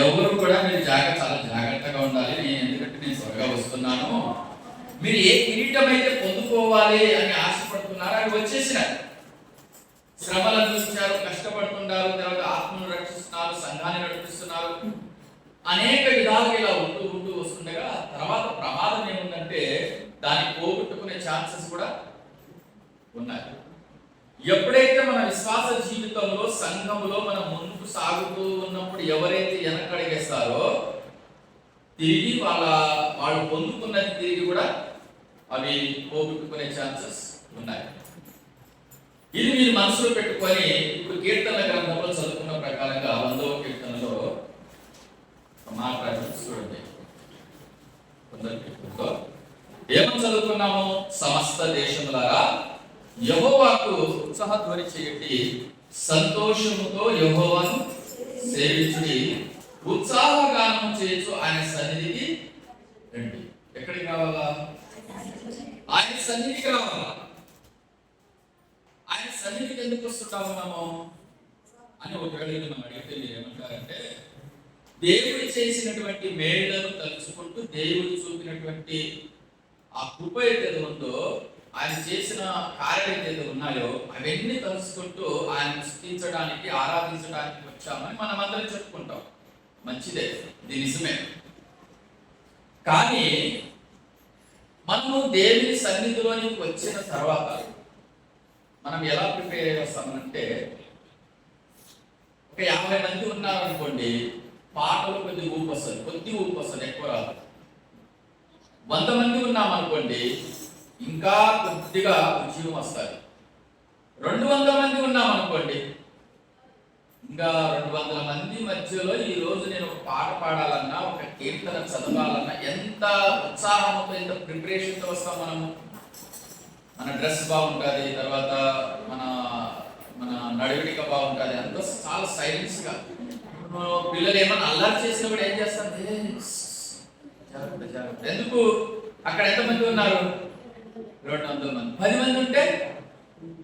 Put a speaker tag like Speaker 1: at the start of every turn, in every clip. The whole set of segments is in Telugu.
Speaker 1: ఎవరు కూడా మీరు చాలా జాగ్రత్తగా ఉండాలి. ఎందుకంటే నేను త్వరగా వస్తున్నాను. మీరు ఏ కిరీటం అయితే పొందుకోవాలి అని ఆశపడుతున్నారో అవి వచ్చేసినారు. శ్రమలు అనుభవించారు, కష్టపడుతున్నారు, తర్వాత ఆత్మను రక్షిస్తున్నారు, సంఘాన్ని నడిపిస్తున్నారు. అనేక విధాలుగా ఇలా ఉంటూ ఉంటూ వస్తుండగా తర్వాత ప్రమాదం ఏముందంటే దాన్ని పోగొట్టుకునే ఛాన్సెస్ కూడా ఉన్నాయి. ఎప్పుడైతే మన విశ్వాస జీవితంలో సంఘంలో మనం ముందుకు సాగుతూ ఉన్నప్పుడు ఎవరైతే వెనకడిగేస్తారో తిరిగి వాళ్ళు పొందుకున్నది తిరిగి కూడా అవి పోగొట్టుకునే ఛాన్సెస్ ఉన్నాయి. ఇది మీరు మనసులో పెట్టుకొని ఇప్పుడు కీర్తనల గ్రంథంలో చదువుకున్న ప్రకారంగా 100వ కీర్తనలో చూడండి. ఏమని చదువుకున్నాము? సమస్త దేశములారా యెహోవాకు ఉత్సాహధ్వని చేయండి, సంతోషముతో యెహోవాను సేవించుడి, ఉత్సాహగానం చేయొచ్చు ఆయన సన్నిధికి రండి. ఎక్కడికి రావాలా? ఆయన సన్నిధికి రావాలా. ఆయన సన్నిధికి ఎందుకు వస్తుంటాము మనము అని ఒకవేళ మనం అడిగితే మీరు ఏమంటారంటే, దేవుడు చేసినటువంటి మేళ్లను తలుచుకుంటూ దేవుడు చూపినటువంటి ఆ కృప ఏదైతే ఉందో, ఆయన చేసిన కార్యాలు ఏదైతే ఉన్నాయో అవన్నీ తలుచుకుంటూ ఆయన స్తుతించడానికి ఆరాధించడానికి వచ్చామని మనం అందరం చెప్పుకుంటాం. మంచిదే, ఇది నిజమే. కానీ మనము దేవుని సన్నిధిలోనికి వచ్చిన తర్వాత మనం ఎలా ప్రిపేర్ అయ్యి వస్తామంటే, ఒక 50 మంది ఉన్నారనుకోండి, పాటలు కొద్ది ఊపు వస్తుంది, ఎక్కువ రాదు. 100 మంది ఉన్నామనుకోండి, ఇంకా కొద్దిగా ఉద్యోగం వస్తుంది. 200 మంది ఉన్నామనుకోండి, ఇంకా 200 మంది మధ్యలో ఈ రోజు నేను ఒక పాట పాడాలన్నా, ఒక కీర్తన చదవాలన్నా ఎంత ఉత్సాహంతో, ఎంత ప్రిపరేషన్తో వస్తాం మనము. మన డ్రెస్ బాగుంటుంది, తర్వాత మన నడవడిక బాగుంటుంది, అంత చాలా సైలెన్స్గా. పిల్లలు ఏమన్నా అల్లరి చేసినా కూడా ఏం చేస్తారు? జాగ్రత్త. ఎందుకు? అక్కడ ఎంతమంది ఉన్నారు? 200 మంది. 10 మంది ఉంటే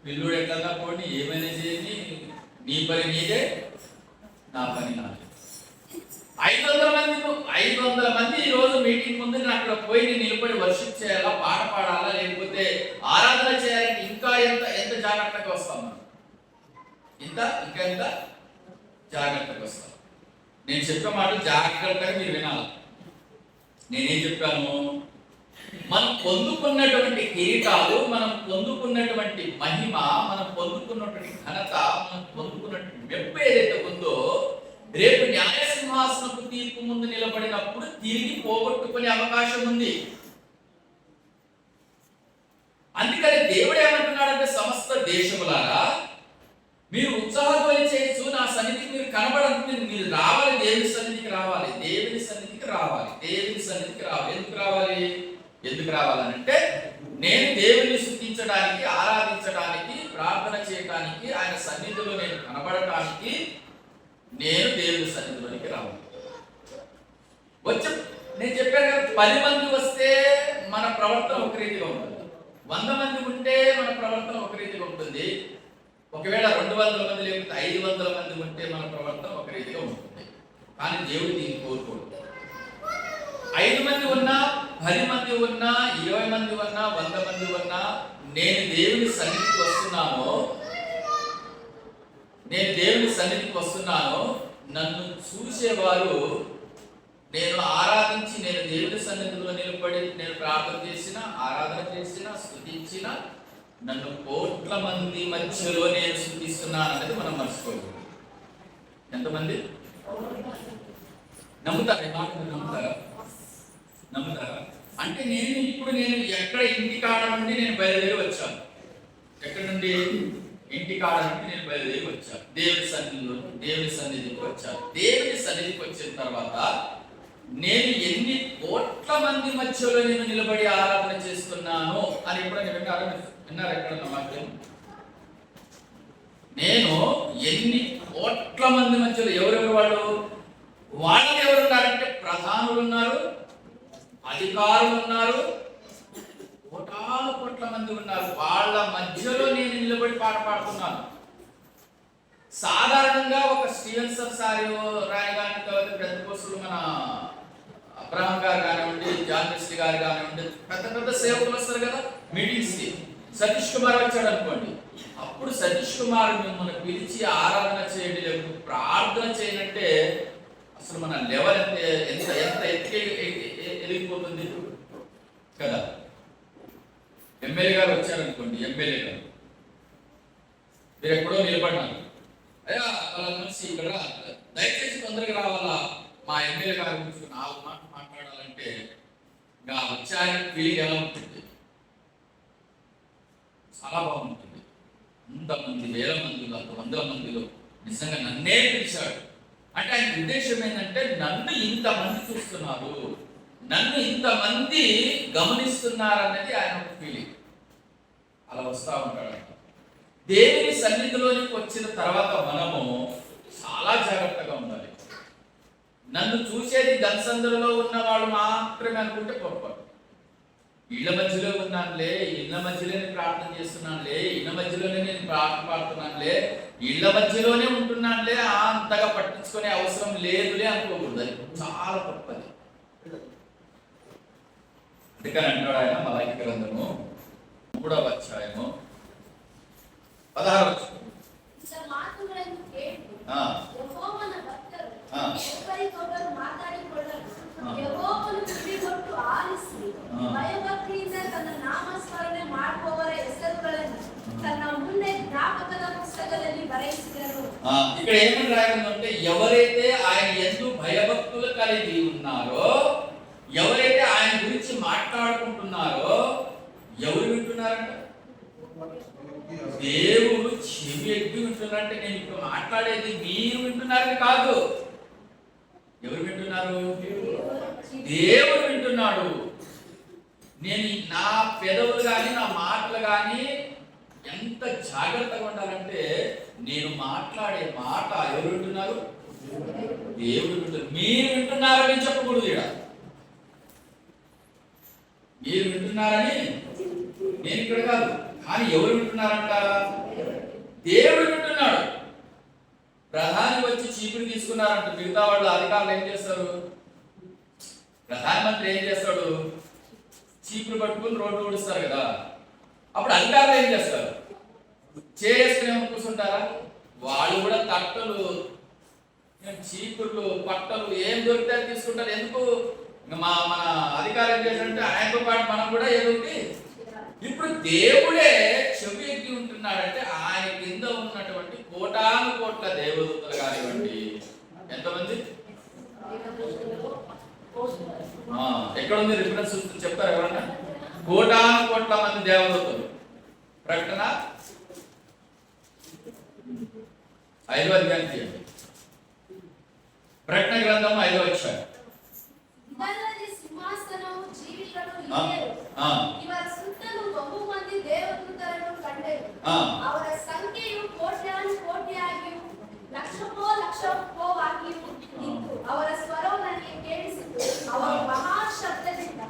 Speaker 1: పిల్లుడు ఎట్లా పోనీ, ఏమైనా చేయని, నీ పని నీదే, నా పని నాదే. 500 మంది ఈ రోజు మీటింగ్ ముందు నేను అక్కడ పోయి నేను నిలబడి వర్షిప్ చేయాలా, పాట పాడాలా, లేకపోతే ఆరాధన చేయాలంటే ఇంకా ఎంత జాగ్రత్తగా వస్తాం మనం. ఇంకా ఎంత జాగ్రత్తగా వస్తాం. నేను చెప్పే మాట జాగ్రత్తగా మీరు వినాలి. నేనేం చెప్పాను? మనం పొందుకున్నటువంటి కిరీటాలు, మనం పొందుకున్నటువంటి మహిమ, మనం పొందుకున్నటువంటి ఘనత, మనం పొందుకున్నటువంటి మెప్పు ఏదైతే ఉందో, రేపు న్యాయ సింహాసనపు తీర్పు ముందు నిలబడినప్పుడు తిరిగి పోగొట్టుకునే అవకాశం ఉంది. అందుకని దేవుడు ఏమంటున్నాడంటే, సమస్త దేశములారా మీరు ఉత్సాహధ్వని చేయొచ్చు, నా సన్నిధికి మీరు కనబడండి, మీరు రావాలి, దేవుని సన్నిధికి రావాలి, దేవుని సన్నిధికి రావాలి, దేవుని సన్నిధికి రావాలి. ఎందుకు రావాలంటే, నేను దేవుని స్తుతించడానికి, ఆరాధించడానికి, ప్రార్థన చేయడానికి, ఆయన సన్నిధిలో నేను కనబడటానికి నేను దేవుని సన్నిధిలోనికి రావాలి. నేను చెప్పాను కదా, 10 మంది వస్తే మన ప్రవర్తన ఒక రీతిగా ఉంటుంది, 100 మంది ఉంటే మన ప్రవర్తన ఒక రీతిగా ఉంటుంది. ఒకవేళ 200 మంది లేకపోతే 500 మంది ఉంటే మన ప్రవర్తన ఒక రీతిగా ఉంటుంది. కానీ దేవుడు దీన్ని కోరుకోడు. 5 మంది ఉన్నా, 10 మంది ఉన్నా, 20 మంది ఉన్నా, 100 మంది ఉన్నా, నేను దేవుని సన్నిధికి వస్తున్నాను, నన్ను చూసేవారు, నేను ఆరాధించి, నేను దేవుని సన్నిధిలో నిలబడి నేను ప్రార్థన చేసిన, ఆరాధన చేసిన, స్తుతించిన, నన్ను కోట్ల మంది మధ్యలో నేను స్తుతిస్తున్నాను అనేది మనం మర్చిపోకూడదు. ఎంతమంది నమ్ముతారా? అంటే నేను ఎక్కడ ఇంటి కాడ నుండి నేను బయలుదేరి వచ్చాను. ఎక్కడి నుండి? ఇంటి కాడ నుండి నేను బయలుదేరి వచ్చాను. దేవుని సన్నిధికి వచ్చాను. దేవుని సన్నిధికి వచ్చిన తర్వాత నేను ఎన్ని కోట్ల మంది మధ్యలో నేను నిలబడి ఆరాధన చేస్తున్నాను అని ఎప్పుడైనా విన్నారు? ఎక్కడన్నా వాక్యం? నేను ఎన్ని కోట్ల మంది మధ్యలో, ఎవరెవరు వాళ్ళు ఎవరున్నారంటే, ప్రధానులు ఉన్నారు, అధికారులు ఉన్నారు, కోట్ల మంది ఉన్నారు. వాళ్ళ మధ్యలో నేను నిలబడి పాట పాడుతున్నాను. సాధారణంగా ఒక స్టీవెన్సన్ సారి రాని కానీ తర్వాత పెద్ద పోస్టులు మన అబ్రహాం గారు కానివ్వండి, జాన్ వెస్లీ గారు కానివ్వండి, పెద్ద పెద్ద సేవకులు వస్తారు కదా మీటింగ్స్ కి. సతీష్ కుమార్ వచ్చాడు అనుకోండి, అప్పుడు సతీష్ కుమార్ మిమ్మల్ని పిలిచి ఆరాధన చేయండి లేకపోతే ప్రార్థన చేయనంటే అసలు మన లెవెల్ ఎంత ఎంత ఎంత ఎదిగిపోతుంది కదా. ఎమ్మెల్యే గారు వచ్చారనుకోండి, ఎమ్మెల్యే గారు మీరు ఎక్కడో నిలబడినారు, అయ్యా వాళ్ళ మనిషి ఇక్కడ దయచేసి తొందరగా రావాలా, మా ఎమ్మెల్యే గారి గురించి 4 మాటలు మాట్లాడాలంటే ఇంకా వచ్చాయన ఫీలింగ్ ఎలా ఉంటుంది? చాలా బాగుంటుంది. 100 మంది, 1000 మందిలో, 100 మందిలో నిజంగా నన్నే పిలిచాడు అంటే ఆయన ఉద్దేశం ఏంటంటే నన్ను ఇంతమంది చూస్తున్నారు, నన్ను ఇంతమంది గమనిస్తున్నారు అనేది ఆయన ఒక ఫీలింగ్. అలా వస్తూ ఉంటాడు. దేవుని సన్నిధిలోనికి వచ్చిన తర్వాత మనము చాలా జాగ్రత్తగా ఉండాలి. నన్ను చూసేది గన్సందులలో ఉన్న వాళ్ళు మాత్రమే అనుకుంటే పొరపాటు. ఇళ్ళ మధ్యలో ఉన్నానులే, ఇళ్ళ మధ్యలోనే ప్రార్థన చేస్తున్నానులే, ఇళ్ళ మధ్యలోనే నేను ప్రార్థన పాడుతున్నానులే, ఇళ్ళ మధ్యలోనే ఉంటున్నానులే, అంతగా పట్టించుకునే అవసరం లేదులే అనుకోకూడదు. అది చాలా తప్పది. అందుకని అంటాడు ఆయన మలాకి గ్రంథము 3వ అధ్యాయము 16వ వచనం. ఇక్కడ ఏమని రాయబడిందంటే ఎవరైతే ఆయన యందు భయభక్తులు కలిగి ఉన్నారో, ఎవరైతే ఆయన గురించి మాట్లాడుకుంటున్నారో, ఎవరు వింటున్నారంట? దేవుడు చెవి ఎగ్గి వింటున్నారంటే నేను ఇప్పుడు మాట్లాడేది మీరు వింటున్నారని కాదు. ఎవరు వింటున్నారు? దేవుడు వింటున్నాడు. నేను నా పెదవులు కానీ నా మాటలు కానీ ఎంత జాగ్రత్తగా ఉండాలంటే నేను మాట్లాడే మాట ఎవరు వింటున్నారు? దేవుడు వింటున్నారు. మీరు వింటున్నారని చెప్పకూడదు. ఇక్కడ మీరు వింటున్నారని నేను ఇక్కడ కాదు, కానీ ఎవరు వింటున్నారంట? దేవుడు వింటున్నాడు. ప్రధాని వచ్చి చీపురు తీసుకున్నారంట, మిగతా వాళ్ళు అధికారులు ఏం చేస్తారు? ప్రధానమంత్రి ఏం చేస్తాడు? చీపురు పట్టుకుని రోడ్డు ఊడుస్తారు కదా. అప్పుడు అధికారులు ఏం చేస్తారు? చేసుకునే కూర్చుంటారా? వాళ్ళు కూడా తట్టలు, చీపుర్లు, పట్టలు ఏం దొరికితే తీసుకుంటారు. ఎందుకు? మన అధికారం ఏం చేశారంటే ఆయనతో పాటు మనం కూడా ఏదో ఒకటి. ఇప్పుడు దేవుడే చెవి ఎక్కి ఉంటున్నాడంటే ఆయన కింద ఉన్నటువంటి కోటాను కోట్ల దేవదూతలు కానివ్వండి, ఎంతమంది? ఎక్కడ ఉంది రిఫరెన్స్ చెప్తారు ఎవరన్నా? కోటాను కోట్ల మంది దేవదూతలు. ప్రకటన 5వ అధ్యాయం, ప్రకటన గ్రంథం 5వ అధ్యాయం.
Speaker 2: ಅವರ ಸಂಖ್ಯೆಯು ಕೋಟ್ಯಾನು ಕೋಟಿಯಾಗಿಯೂ ಲಕ್ಷವೋ ಲಕ್ಷವಾಗಿಯೂ ಇತ್ತು. ಅವರ ಸ್ವರವು ನನಗೆ ಕೇಳಿಸಿತು. ಅವರು ಮಹಾಶಬ್ದದಿಂದ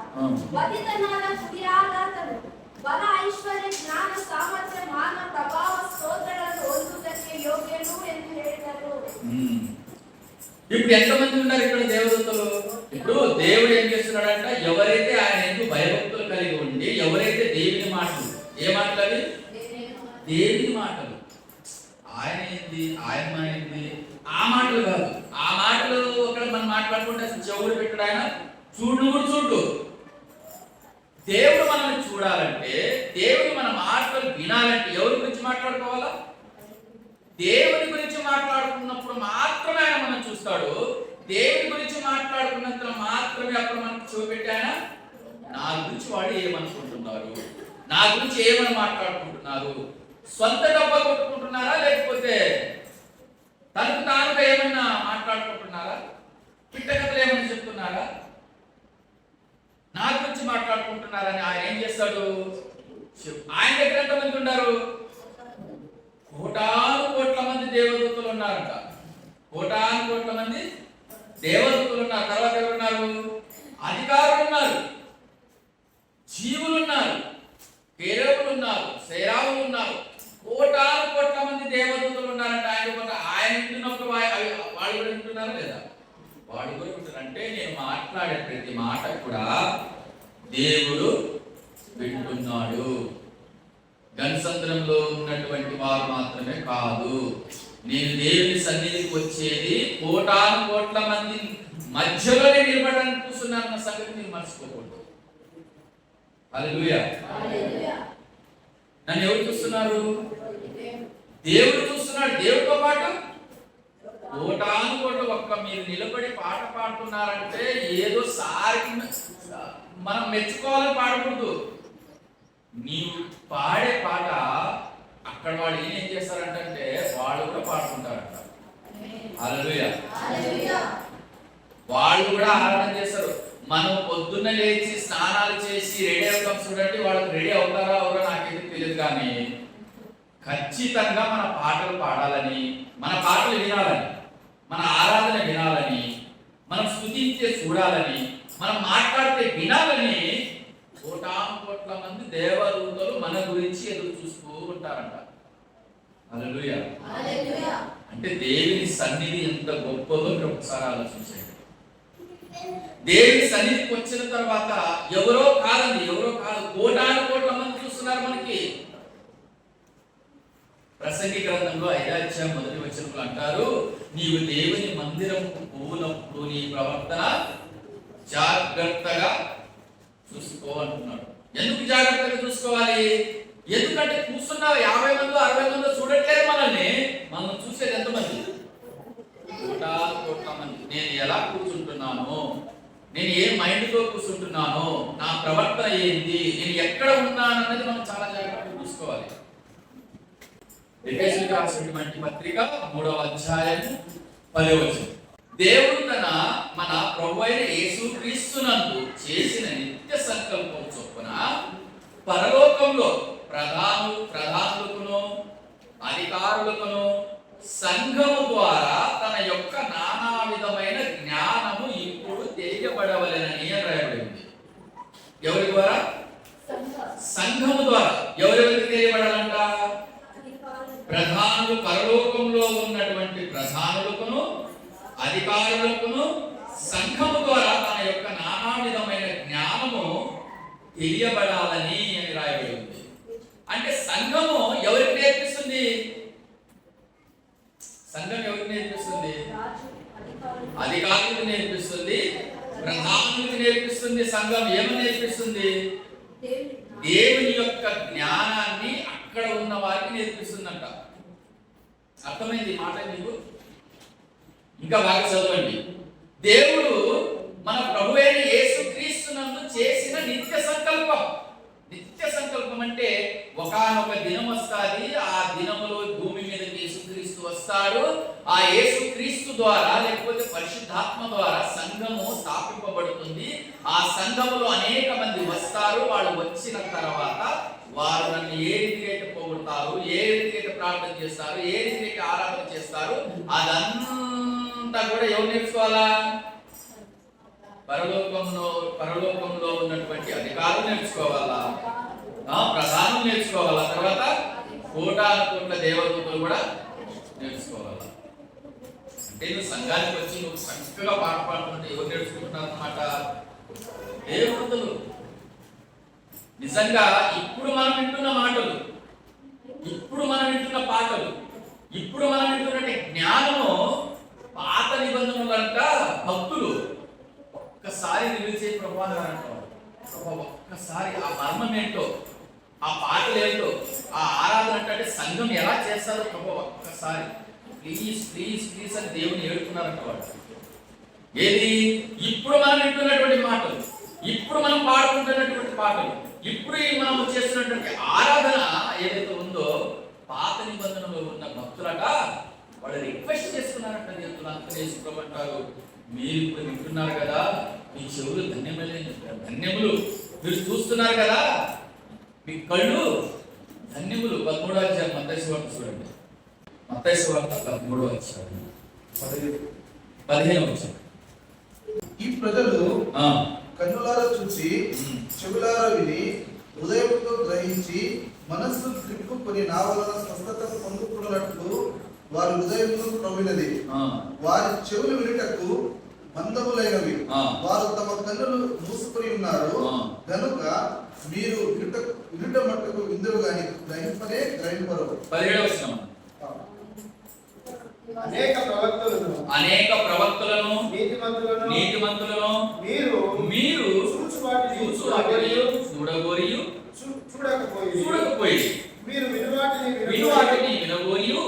Speaker 2: ವಧಿತನಾದ ಕುರಿಯಾದಾತನು ಬಲ, ಐಶ್ವರ್ಯ, ಜ್ಞಾನ, ಸಾಮರ್ಥ್ಯ, ಮಾನ, ಪ್ರಭಾವ, ಸ್ತೋತ್ರಗಳನ್ನು ಹೊಂದುವುದಕ್ಕೆ ಯೋಗ್ಯನು ಎಂದು ಹೇಳಿದರು.
Speaker 1: ఇప్పుడు ఎంతమంది ఉన్నారు ఇక్కడ దేవదూతలు? ఇప్పుడు దేవుడు ఏం చేస్తున్నాడంట? ఎవరైతే ఆయన ఎందుకు భయభక్తులు కలిగి ఉండి, ఎవరైతే దేవుని మాటలు, ఏ మాటలు అవి? దేవుని మాటలు. ఆయన ఏంది, ఆయన ఏంది, ఆ మాటలు కాదు. ఆ మాటలు ఒకవేళ మనం మాట్లాడుకుంటే అసలు చెవులు పెట్టాడు ఆయన, చూడు కూడా చూడు. దేవుడు మనల్ని చూడాలంటే, దేవుడు మన మాటలు వినాలంటే ఎవరి గురించి మాట్లాడుకోవాలా? దేవుని గురించి మాట్లాడుకున్నప్పుడు మాత్రమే ఆయన మనం చూస్తాడు. దేవుని గురించి మాట్లాడుకున్నంత మాత్రమే అప్పుడు మనకు చూపెట్టి ఆయన నా గురించి వాడు ఏమనుకుంటున్నారు, నా గురించి ఏమని మాట్లాడుకుంటున్నారు, సొంత డబ్బా కొట్టుకుంటున్నారా లేకపోతే తనకు తానుగా ఏమన్నా మాట్లాడుకుంటున్నారా, పిట్టకథలు ఏమని చెప్తున్నారా, నా గురించి మాట్లాడుకుంటున్నారని ఆయన ఏం చేస్తాడు? ఆయన దగ్గర ఎంతమంది ఉన్నారు? కోటాను కోట్ల మంది దేవదూతలు ఉన్నారంట. కోటాను కోట్ల మంది దేవదూతలు ఉన్నారు. తర్వాత ఎవరున్నారు? అధికారులు ఉన్నారు, జీవులు ఉన్నారు, కేరవులు ఉన్నారు, శైరావులు ఉన్నారు. కోటాను కోట్ల మంది దేవదూతలు ఉన్నారంట. ఆయన ఒక వాళ్ళు కూడా వింటున్నారా లేదా? వాళ్ళు కూడా వింటున్నారు. అంటే నేను మాట్లాడే ప్రతి మాట కూడా దేవుడు వింటున్నాడు. గణసంద్రంలో ఉన్నటువంటి వారు మాత్రమే కాదు, నేను దేవుని సన్నిధికి వచ్చేది కోటాను కోట్ల మంది మధ్యలోనే నిలబడడానికి చూస్తున్నానన్న సంగతి మీరు మర్చిపోకూడదు. హల్లెలూయా. నన్ను ఎవరు చూస్తున్నారు? దేవుడు చూస్తున్నాడు. దేవుడితో పాటు కోటాను కోట్ల ఒక్క మీరు నిలబడి పాట పాడుతున్నారంటే ఏదో సారికి మనం మెచ్చుకోవాలని పాడకూడదు. నీవు పాడే పాట అక్కడ వాళ్ళు ఏం చేస్తారంటే వాళ్ళు కూడా పాడుకుంటారంట. హల్లెలూయా. వాళ్ళు కూడా ఆరాధన చేస్తారు. మనం పొద్దున్న లేచి స్నానాలు చేసి రెడీ అవుతాం చూడండి, వాళ్ళకి రెడీ అవుతారా అవరో నాకైతే తెలియదు, కానీ ఖచ్చితంగా మన పాటలు పాడాలని, మన పాటలు వినాలని, మన ఆరాధన వినాలని, మనం స్తుతించే చూడాలని, మనం మాట్లాడితే వినాలని కోటాను కోట్ల మంది దేవదూతలు మన గురించి ఎదురు చూస్తూ ఉంటారంట. హల్లెలూయా. అంటే దేవుని సన్నిధి ఎంత గొప్పదో మీరు ఒకసారి ఆలోచించండి. దేవుని సన్నిధికి వచ్చిన తర్వాత ఎవరో కాదు, కోటాను కోట్ల మంది చూస్తున్నారు మనకి. ప్రసంగి గ్రంథంలో 5వ అధ్యాయం 1వ వచనంలో అంటారు, నీవు దేవుని మందిరముకు పోనప్పుడు నీ ప్రవర్తన జాగ్రత్తగా చూసుకో అంటున్నాడు. ఎందుకు జాగ్రత్తగా చూసుకోవాలి? ఎందుకంటే కూర్చున్న 50 మంది 60 మంది చూడట్లేదు మనల్ని. మనం చూసేది ఎంతమంది? కోట్ల మంది. నేను ఎలా కూర్చుంటున్నాను, నేను ఏ మైండ్తో కూర్చుంటున్నాను, నా ప్రవర్తన ఏంటి, నేను ఎక్కడ ఉన్నాను అన్నది మనం చాలా జాగ్రత్తగా చూసుకోవాలి. ఎఫెసీయులకు రాసినటువంటి పత్రిక 3వ అధ్యాయం 10వ వచనం, దేవుడు మన ప్రభువైన యేసుక్రీస్తునందు చేసిన నిత్య సంకల్పం చొప్పున పరలోకంలో ప్రధానులకును అధికారులకును సంఘము ద్వారా తన యొక్క నానా విధమైన జ్ఞానము ఇప్పుడు తెలియబడవలెనని రాయబడింది. ఎవరి ద్వారా? సంఘము ద్వారా. ఎవరెవరికి తెలియబడాలంట? ప్రధానులు, పరలోకంలో ఉన్నటువంటి ప్రధానులకును అధికారులకును సంఘము ద్వారా తన యొక్క నానా విధమైన జ్ఞానము తెలియబడాలని అని రాయబడి ఉంది. అంటే సంఘము ఎవరికి నేర్పిస్తుంది? సంఘం ఎవరికి నేర్పిస్తుంది? అధికారులకు నేర్పిస్తుంది, ప్రధానులకు నేర్పిస్తుంది. సంఘం ఏమని నేర్పిస్తుంది? దేవుని యొక్క జ్ఞానాన్ని అక్కడ ఉన్న వారికి నేర్పిస్తుందంట. అర్థమైంది మాట మీకు? ఇంకా బాగా చదవండి. దేవుడు మన ప్రభువైన యేసుక్రీస్తునందు చేసిన నిత్య సంకల్పం. నిత్య సంకల్పం అంటే ఒకానొక దినం వస్తాది, ఆ దినములో భూమి మీద యేసుక్రీస్తు వస్తాడు. ఆ యేసుక్రీస్తు ద్వారా లేకపోతే పరిశుద్ధాత్మ ద్వారా సంఘము స్థాపింపబడుతుంది. ఆ సంఘములో అనేక మంది వస్తారు. వాళ్ళు వచ్చిన తర్వాత వారు నన్ను ఏ రీతిగా పోగొడతారు, ఏ రీతిగా ప్రార్థన చేస్తారు, ఏ రీతిగా ఆరాధన చేస్తారు, అదంతా కూడా ఎవరు నేర్చుకోవాలా? పరలోకంలో ఉన్నటువంటి అధికారులు నేర్చుకోవాలా, ప్రధానులు నేర్చుకోవాలా, తర్వాత కోటాను కోట్ల దేవదూతలు కూడా నేర్చుకోవాలా. అంటే నువ్వు సంఘానికి వచ్చి నువ్వు చక్కగా పాట పాడుతుంటే ఎవరు నేర్చుకుంటున్నారు అన్నమాట? దేవదూతలు. నిజంగా ఇప్పుడు మనం వింటున్న మాటలు, ఇప్పుడు మనం వింటున్న పాటలు, ఇప్పుడు మనం వింటున్న జ్ఞానము పాత నిబంధనలంట భక్తులు ఒక్కసారి నిలిచే ప్రభావం అంటారు. ఒక్కసారి ఆ మర్మం ఏంటో, ఆ పాటలు ఏంటో, ఆ ఆరాధన అంటే సంఘం ఎలా చేస్తారో ప్రభు ఒక్కసారి ప్లీజ్ ప్లీజ్ ప్లీజ్ అని దేవుని ఏడుకున్నారంట వాళ్ళు. ఏది? ఇప్పుడు మనం వింటున్నటువంటి మాటలు, ఇప్పుడు మనం పాడుకుంటున్నటువంటి పాటలు, ఇప్పుడు మనం చేస్తున్నటువంటి ఆరాధన ఏదైతే ఉందో పాత నిబంధనలో ఉన్న భక్తులట వాళ్ళు రిక్వెస్ట్ చేసుకున్నారంట దేవుడు. అంతా అంటారు, మీరు ఇప్పుడు వింటున్నారు కదా, మీ చెవులు ధన్యములు, మీరు చూస్తున్నారు కదా, మీ కళ్ళు ధన్యములు. 13వ అధ్యాయం మత్తయి సువార్త చూడండి. మత్తయి సువార్త 13వ అధ్యాయం 15వ వచనం.
Speaker 3: ఈ ప్రజలు కన్నులారా చూసి, చెవులారా విని, హృదయంతో గ్రహించి, మనస్సు త్రిప్పుకొని నా వలన స్వస్థత పొందుకున్నట్లు వారి హృదయములు ప్రమినది. వారి చెవులు వినుటకు మందములైనవి. వారు తమ కన్నులు మూసుకొని ఉన్నారు కనుక మీరు వినుట మట్టుకు విందురు గాని గ్రహింపరు.
Speaker 1: 17వ వచనం.
Speaker 4: అనేక ప్రవక్తలను నీతిమంతులను మీరు చూడగోరియు చూడకపోయి మీరు వినువాటిని వినగోరియు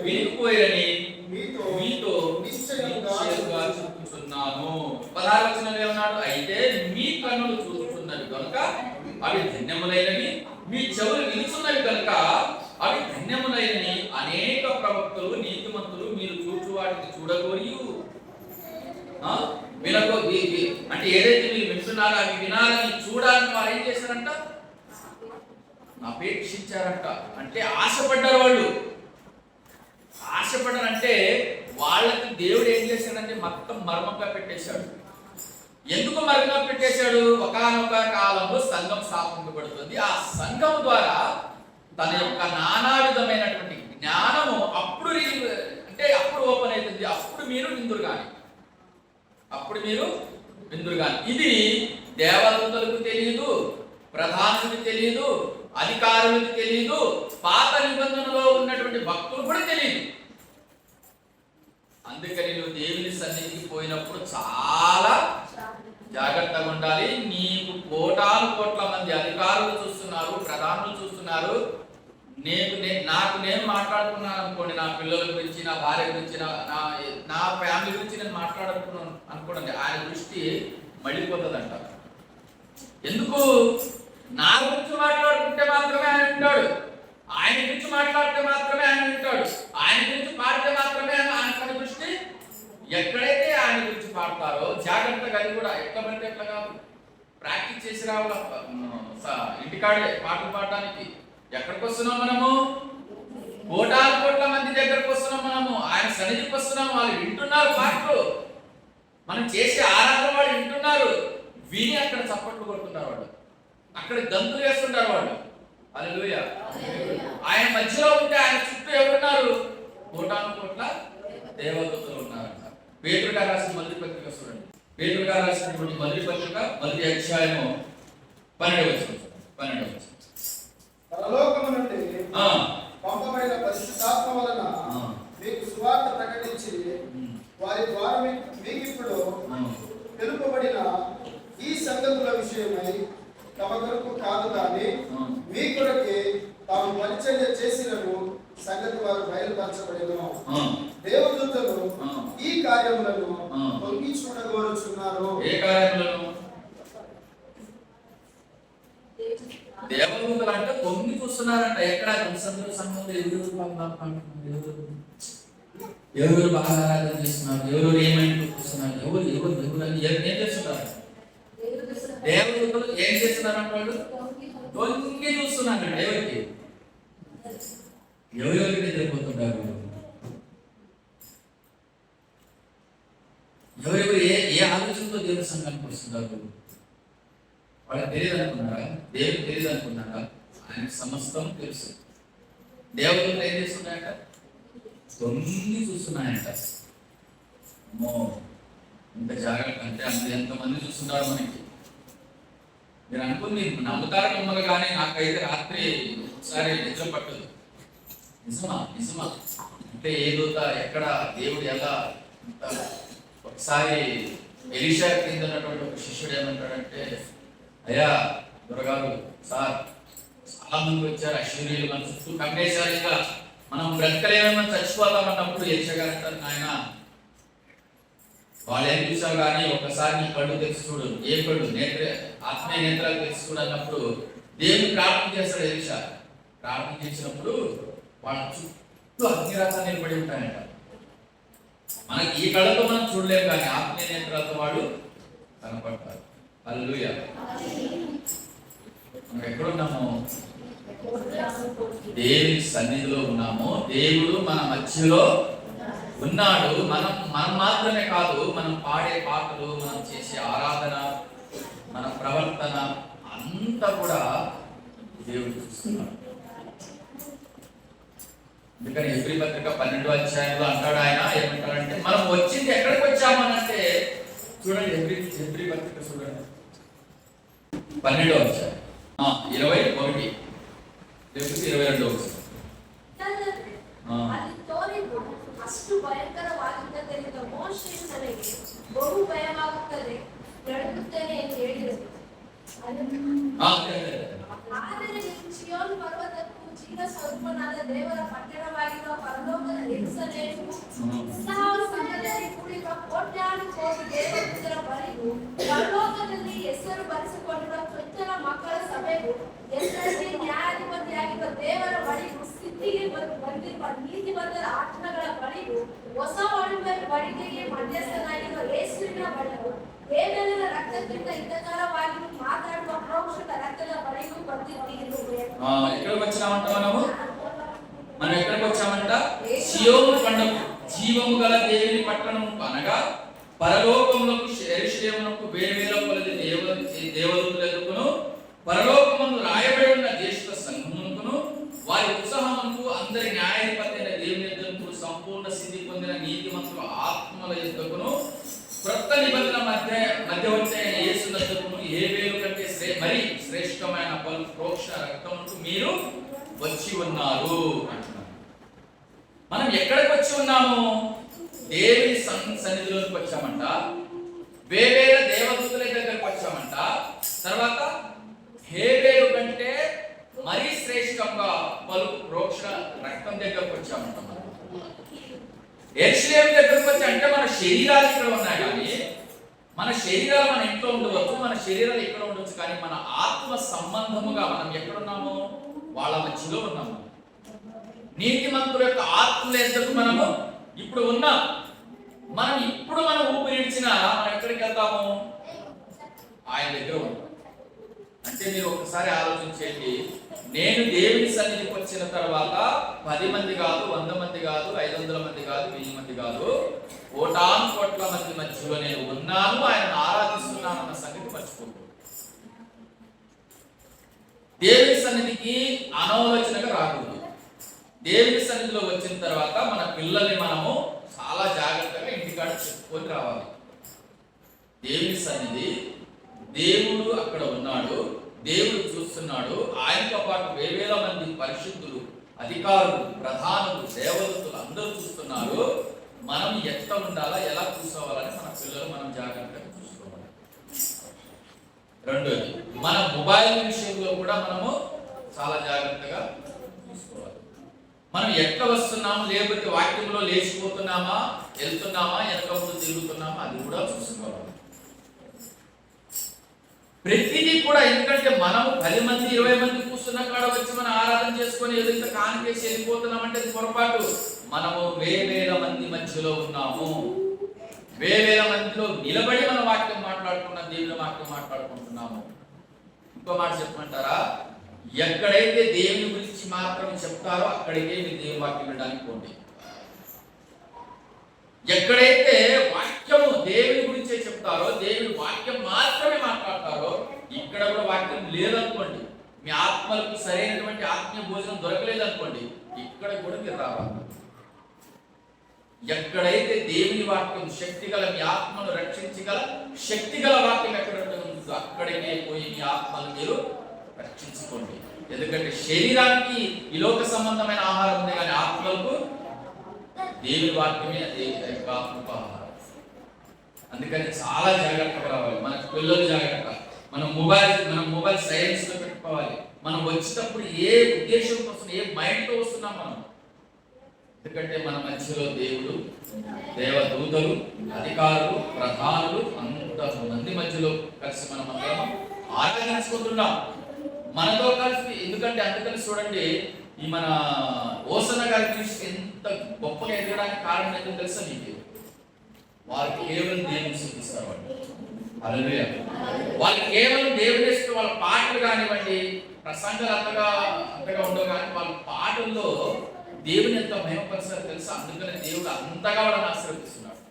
Speaker 4: వినకపోయిరని మీతో నిశ్చయముగా చెప్పుచున్నాను. 16వ వచనంలో ఏమన్నాడు? అయితే మీ కన్నులు చూస్తున్నవి కనుక అవి ధన్యములైనవి, మీ చెవులు వినుచున్నవి కనుక అవి ధన్యములైనవి. అనేక ప్రవక్తలు నీతిమంతులు మీరు చూచు వాటిని చూడగోరియు వినగో అంటే ఏదైతే మీరు వింటున్నారో అవి వినాలని చూడాలని వారు ఏం చేశారంట? అపేక్షించారంట. అంటే ఆశపడ్డారు. వాళ్ళు ఆశపడ్డారంటే వాళ్ళకి దేవుడు ఏం చేశాడంటే మొత్తం మర్మంగా పెట్టేశాడు. ఎందుకు మర్మంగా పెట్టేశాడు? ఒకానొక కాలంలో సంఘం స్థాపించబడుతుంది. ఆ సంఘం ద్వారా తన యొక్క నానా విధమైనటువంటి జ్ఞానము అప్పుడు అప్పుడు ఓపెన్ అవుతుంది. అప్పుడు మీరు విందురు కానీ ఇది దేవదూతలకు తెలియదు, ప్రధానులకు తెలియదు, అధికారులకు తెలియదు, పాత నిబంధనలో ఉన్నటువంటి భక్తులు కూడా తెలియదు. అందుకని నువ్వు దేవుని సన్నిధికి పోయినప్పుడు చాలా జాగ్రత్తగా ఉండాలి. నీకు కోట్ల మంది అధికారులు చూస్తున్నారు, ప్రధానులు చూస్తున్నారు. నాకు నేను మాట్లాడుకున్నాను అనుకోండి, నా పిల్లల గురించి, నా భార్య గురించి, నా ఫ్యామిలీ గురించి నేను మాట్లాడుకున్నాను అనుకోండి, ఆయన దృష్టి మళ్ళీపోతుందంట. ఎందుకు? నా గురించి మాట్లాడుకుంటే మాత్రమే ఆయన వింటాడు, ఆయన గురించి మాట్లాడితే మాత్రమే ఆయన వింటాడు, ఆయన గురించి పాడితే మాత్రమే ఆయన దృష్టి ఎక్కడైతే ఆయన గురించి పాడతారో జాగ్రత్తగా. అది కూడా ఎట్లా పడితే ఎట్లా కాదు, ప్రాక్టీస్ చేసి రావాలి. ఇంటికాడే పాటలు పాడడానికి ఎక్కడికి వస్తున్నాం మనము? కోట్ల మంది దగ్గరకు వస్తున్నాం మనము, ఆయన సన్నిధికి వస్తున్నాము. వాళ్ళు వింటున్నారు పాటలు, మనం చేసే ఆరాధన వాళ్ళు వింటున్నారు. విని అక్కడ చప్పట్లు కొడుతున్నారు వాళ్ళు, అక్కడ గంతులు వేస్తుంటారు వాళ్ళు. హల్లెలూయా. ఆయన మధ్యలో ఉంటే ఆయన చుట్టూ ఎవరున్నారు? కోట్ల దేవదూతలు ఉన్నారంట. పేతురు గారు రాసిన మొదటి పత్రిక చూడండి. పేతురు గారు రాసినటువంటి మొదటి పత్రిక 1వ అధ్యాయము 12వ వచనం. పరలోకము నుండి పంపబడిన పరిశుద్ధాత్మ వలన మీకు సువార్త ప్రకటించి వారి ద్వారా మీకు ఇప్పుడు తెలుపబడిన ఈ సంగతుల విషయమై తమ కొరకు కాదు కానీ మీ కొరకే తాము పరిచర్య చేసినను సంగతి వారు బయలుపరచబడెను. దేవదూతలు ఈ కార్యములను తొలగి చూడగోరుచున్నారు.
Speaker 1: ఏ కార్యములను? దేవదూతలు అంటే తొంగి చూస్తున్నారంట. ఎక్కడ? సంఘంలో ఎవరు బాగా ఆరాధన చేస్తున్నారు, ఎవరు ఏమైనా చూస్తున్నారు, ఎవరు అని ఏం చేస్తున్నారు? దేవదూతలు ఏం చేస్తున్నారంట? వాళ్ళు తొంగి చూస్తున్నారంట. ఎవరికి నిద్రపోతుంటారు? ఎవరెవరు ఏ ఆలోచనతో దేవుని సంఘానికి వస్తున్నారు? వాళ్ళకి తెలియదు అనుకున్నారా? దేవుడికి తెలియదు అనుకున్నారా? ఆయన సమస్తం తెలుసు. దేవతలు ఏం చేస్తున్నాయట? తొంగి చూస్తున్నాయంట. ఇంత జాగ్రత్త అంటే అందులో ఎంతమంది చూస్తున్నారు మనకి. మీరు అనుకుని నమ్ముతారు నమ్మరు, కానీ నాకైతే రాత్రి ఒకసారి నిద్ర పట్టదు. నిజమా? అంటే ఏదోత ఎక్కడ దేవుడు ఎలా. ఒకసారి ఎలీషా కింద ఉన్నటువంటి ఒక శిష్యుడు ఏమంటాడంటే, అయ్యా దొరగారు సార్, చాలా మంది వచ్చారు, అశ్వరీయులు మన చుట్టూ కమ్మేశారు, ఇంకా మనం బ్రతకలేమో చచ్చిపోతామన్నప్పుడు ఎలీషా గారు అంటారు, నాయన వాళ్ళు ఏం చూసావు కానీ ఒకసారి నీ కళ్ళు తెచ్చి చూడు. ఏ కళ్ళు? ఆత్మీయ నేత్రాలు తెచ్చి చూడు అన్నప్పుడు దేవుని ప్రార్థన చేస్తాడు ఎలీషా. ప్రార్థన చేసినప్పుడు వాళ్ళ చుట్టూ అగ్ని రకాలు నిలబడి ఉంటాయంట. మనకి ఈ కళ్ళతో మనం చూడలేము, కానీ ఆత్మీయ నేత్రాలతో వాడు కనపడతారు. హల్లెలూయా. మనం ఎక్కడున్నాము? దేవుని సన్నిధిలో ఉన్నాము. దేవుడు మన మధ్యలో ఉన్నాడు. మనం మాత్రమే కాదు, మనం పాడే పాటలు, మనం చేసే ఆరాధన, మన ప్రవర్తన అంతా కూడా దేవుడు చూస్తున్నాడు. అందుకని హెబ్రీ పత్రిక 12వ అధ్యాయంలో అంటాడు ఆయన, ఏమంటారంటే మనం వచ్చింది ఎక్కడికి వచ్చామనంటే, చూడండి హెబ్రీ పత్రిక చూడండి 12వ అధ్యాయం 21 లేకపోతే 22వ వచనం.
Speaker 2: ಅಲ್ಲಿ ತೋರಿದ್ದು ಅಷ್ಟು ಭಯಂಕರವಾಗಿದ್ದರಿಂದ ಮೋಶೆ ನನಗೆ ಬಹು ಭಯವಾಗುತ್ತದೆ, ನಡುಗುತ್ತೇನೆ ಎಂದು ಹೇಳಿದರು. ಆದರೆ ನೀವು ಚಿಯೋನ್ ಪರ್ವತಕ್ಕೂ ಜೀವ ಸ್ವರೂಪನಾದ ದೇವರ ಪಟ್ಟಣವಾಗಿರುವ ಪರಲೋಕದ ಯೆರೂಸಲೇಮಿಗೂ ಉತ್ಸಾಹದ ಸಂಘದಲ್ಲಿ ಕೂಡಿರುವ ಕೋಟ್ಯಾನು ಕೋಟಿ ದೇವದೂತರ ಬಳಿಗೂ ಪರಲೋಕದಲ್ಲಿ ಹೆಸರು ಬರೆಸಿಕೊಂಡಿರುವ ಚೊಚ್ಚಲ ಮಕ್ಕಳ ಸಭೆಗೂ ಹೆಸರಲ್ಲಿ ನ್ಯಾಯಾಧಿಪತಿಯಾಗಿರುವ ದೇವರ ಬಳಿಗೂ ಸ್ಥಿತಿಗೆ ಬಂದಿರುವ ನೀತಿವಂತರ ಆತ್ಮಗಳ ಬಳಿಗೂ ಹೊಸ ಒಡಂಬಡಿಕೆಗೆ ಮಧ್ಯಸ್ಥನಾಗಿರುವ ಯೇಸುವಿನ ಬಳಿಗೂ ಹೇಬೆಲನ ರಕ್ತಕ್ಕಿಂತ ಹಿತಕರವಾಗಿ ಮಾತಾಡುವ ಪ್ರೋಕ್ಷಕ ರಕ್ತದ ಬಳಿಗೂ ಬಂದಿದ್ದೀರಿ.
Speaker 1: ఎక్కడికి వచ్చామంట మనం ఎక్కడికి వచ్చామంట? సియోను కొండకు, జీవము గల దేవుని పట్టణము అనగా పరలోకములకు యెరూషలేమునకు వేరువేల కొలది దేవదూతలకును పరలోకమందు రాయబడి ఉన్న జ్యేష్ఠ సంఘమునకును వారి ఉత్సాహమునకు అందరి న్యాయాధిపతి అయిన దేవుని యొద్దకు సంపూర్ణ సిద్ధి పొందిన నీతిమంతుల ఆత్మల యొద్దకును క్రొత్త నిబంధన మధ్యవర్తి అయిన యేసు యొద్దకును హేబెలు కంటే మరి శ్రేష్టమైన పలు ప్రోక్ష రక్తమునకు మీరు వచ్చి ఉన్నారు అంటున్నారు. మనం ఎక్కడికి వచ్చి ఉన్నాము? దేవుని సన్నిధిలోకి వచ్చామంట, వేవేల దేవదూతల దగ్గరికి వచ్చామంట, తర్వాత హేబెలు కంటే మరీ శ్రేష్టంగా పలు ప్రోక్ష రక్తం దగ్గరకు వచ్చామంట. యెరూషలేము దగ్గరకు వచ్చి అంటే మన శరీరాలు ఇక్కడ ఉన్నాయి, కానీ మన శరీరాలు మన ఇంట్లో ఉండవచ్చు, మన శరీరాలు ఇక్కడ ఉండొచ్చు, కానీ మన ఆత్మ సంబంధముగా మనం ఎక్కడున్నాము? వాళ్ళ మధ్యలో ఉన్నాము. నీతిమంతుల యొక్క ఆత్మల ఎద్దకు మనము ఇప్పుడు ఉన్నాం. మనం ఊపిరి ఇచ్చినా మనం ఎక్కడికి వెళ్తాము? ఆయన దగ్గర ఉన్నాం. అంటే మీరు ఒకసారి ఆలోచించండి, నేను దేవుని సన్నిధికి వచ్చిన తర్వాత 10 మంది కాదు, 100 మంది కాదు, 500 మంది కాదు, 1000 మంది కాదు, కోటాను కోట్ల మంది మధ్యలో నేను ఉన్నాను, ఆయనను ఆరాధిస్తున్నాను అన్న సంగతి మర్చిపోకూడదు. దేవుని సన్నిధికి అనాలోచనగా రాకూడదు. దేవుని సన్నిధిలో వచ్చిన తర్వాత మన పిల్లల్ని మనము చాలా జాగ్రత్తగా ఇంటికాడ చెప్పుకొని రావాలి. దేవుని సన్నిధి, దేవుడు అక్కడ ఉన్నాడు, దేవుడు చూస్తున్నాడు. ఆయనతో పాటు వేవేల మంది పరిశుద్ధులు, అధికారులు, ప్రధానులు, దేవదూతలు అందరూ చూస్తున్నారు. మనం ఎట్లా ఉండాలా, ఎలా చూసుకోవాలని మన పిల్లలు మనం జాగ్రత్తగా చూసుకోవాలి. రెండోది, మన మొబైల్ విషయంలో కూడా మనము చాలా జాగ్రత్తగా చూసుకోవాలి. మనం ఎట్లా వస్తున్నాము, లేకపోతే వాక్యంలో లేచిపోతున్నామా, వెళ్తున్నామా, వెనకప్పుడు తిరుగుతున్నామా, అది కూడా చూసుకోవాలి. ప్రతిదీ కూడా, ఎందుకంటే మనము 10 మంది 20 మంది కూర్చున్న కాడ వచ్చి మనం ఆరాధన చేసుకొని ఏదైతే కానికేసి వెళ్ళిపోతున్నామంటే అది పొరపాటు. మనము వేవేల మంది మధ్యలో ఉన్నాము. వేవేల మందిలో నిలబడి మన వాక్యం మాట్లాడుకున్నాం, దేవుని వాక్యం మాట్లాడుకుంటున్నాము. ఇంకో మాట చెప్పమంటారా? ఎక్కడైతే దేవుని గురించి మాత్రం చెప్తారో అక్కడికే మీరు దేవుని వాక్యం వినడానికి పోండి. ఎక్కడైతే వాక్యము దేవుని గురించే చెప్తారో, దేవుని వాక్యం మాత్రమే మాట్లాడతారో, ఇక్కడ కూడా వాక్యం లేదనుకోండి, మీ ఆత్మలకు సరైనటువంటి ఆత్మీయ భోజనం దొరకలేదనుకోండి, ఇక్కడ కూడా మీరు రావాలి. ఎక్కడైతే దేవుని వాక్యం శక్తిగల, మీ ఆత్మను రక్షించగల శక్తిగల వాక్యం ఎక్కడ ఉంటుందో అక్కడికే పోయి మీ ఆత్మను మీరు రక్షించుకోండి. ఎందుకంటే శరీరానికి ఈ లోక సంబంధమైన ఆహారం ఉంది, కానీ ఆత్మలకు దేవుని వాక్యమే ఆత్మోపహారం. అందుకని చాలా జాగ్రత్తగా రావాలి. మన పిల్లలు జాగ్రత్త, మన మొబైల్ సైలెన్స్ లో పెట్టుకోవాలి. మనం వచ్చేటప్పుడు ఏ ఉద్దేశం కోసం, ఏ మైండ్ తో వస్తున్నాం మనం. ఎందుకంటే మన మధ్యలో దేవుడు, దేవదూతలు, అధికారులు, ప్రధానులు అంతమంది మధ్యలో కలిసి మనం అందరం ఆరాధించుకుంటున్నాం మనతో కలిసి. ఎందుకంటే అందుకని చూడండి, ఈ మన ఓసన్న గారి గురించి ఎంత గొప్పగా ఎదగడానికి కారణం ఏంటో తెలుసా మీకు? వారు కేవలం దేవుని స్తుతిస్తారు. హల్లెలూయా. వాళ్ళు కేవలం దేవుని ఇష్టం. వాళ్ళ పాటలు కానివ్వండి, ప్రసంగాలు అంతగా ఉండవు, కానీ వాళ్ళ పాటల్లో దేవుని ఎంత మహిమపరుస్తారో తెలుసా? అందుకనే దేవుడు అంతగా వాళ్ళని ఆశీర్వదిస్తున్నాడు,